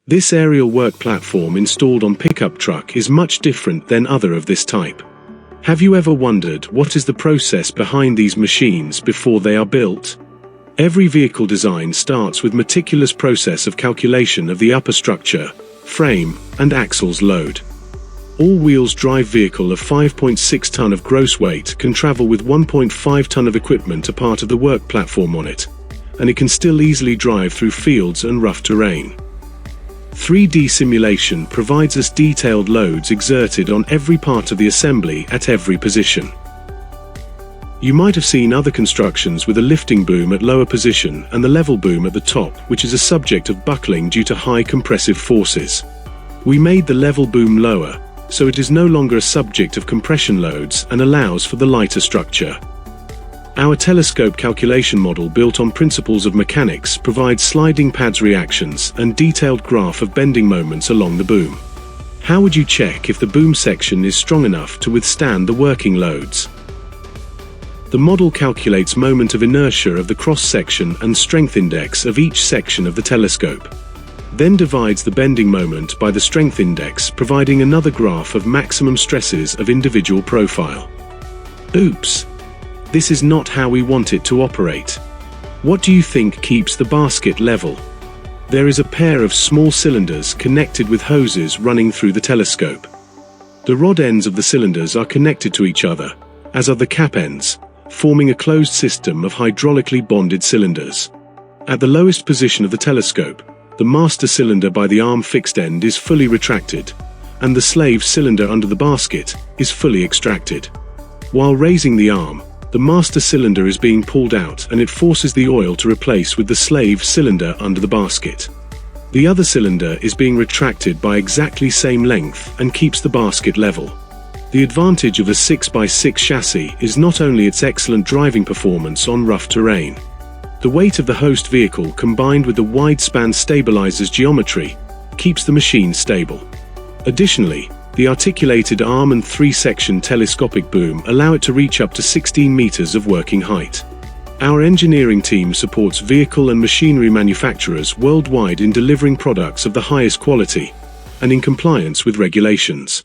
This aerial work platform installed on pickup truck is much different than other of this type. Have you ever wondered what is the process behind these machines before they are built? Every vehicle design starts with meticulous process of calculation of the upper structure, frame, and axles load. All-wheels drive vehicle of 5.6 ton of gross weight can travel with 1.5 ton of equipment a part of the work platform on it, and it can still easily drive through fields and rough terrain. 3D simulation provides us detailed loads exerted on every part of the assembly at every position. You might have seen other constructions with a lifting boom at lower position and the level boom at the top, which is a subject of buckling due to high compressive forces. We made the level boom lower, so it is no longer a subject of compression loads and allows for the lighter structure. Our telescope calculation model built on principles of mechanics provides sliding pads reactions and detailed graph of bending moments along the boom. How would you check if the boom section is strong enough to withstand the working loads? The model calculates moment of inertia of the cross-section and strength index of each section of the telescope, then divides the bending moment by the strength index, providing another graph of maximum stresses of individual profile. Oops! This is not how we want it to operate. What do you think keeps the basket level? There is a pair of small cylinders connected with hoses running through the telescope. The rod ends of the cylinders are connected to each other, as are the cap ends, forming a closed system of hydraulically bonded cylinders. At the lowest position of the telescope, the master cylinder by the arm fixed end is fully retracted, and the slave cylinder under the basket is fully extracted. While raising the arm, the master cylinder is being pulled out and it forces the oil to replace with the slave cylinder under the basket. The other cylinder is being retracted by exactly same length and keeps the basket level. The advantage of a 6x6 chassis is not only its excellent driving performance on rough terrain. The weight of the host vehicle combined with the wide span stabilizer's geometry keeps the machine stable. Additionally, the articulated arm and 3-section telescopic boom allow it to reach up to 16 meters of working height. Our engineering team supports vehicle and machinery manufacturers worldwide in delivering products of the highest quality and in compliance with regulations.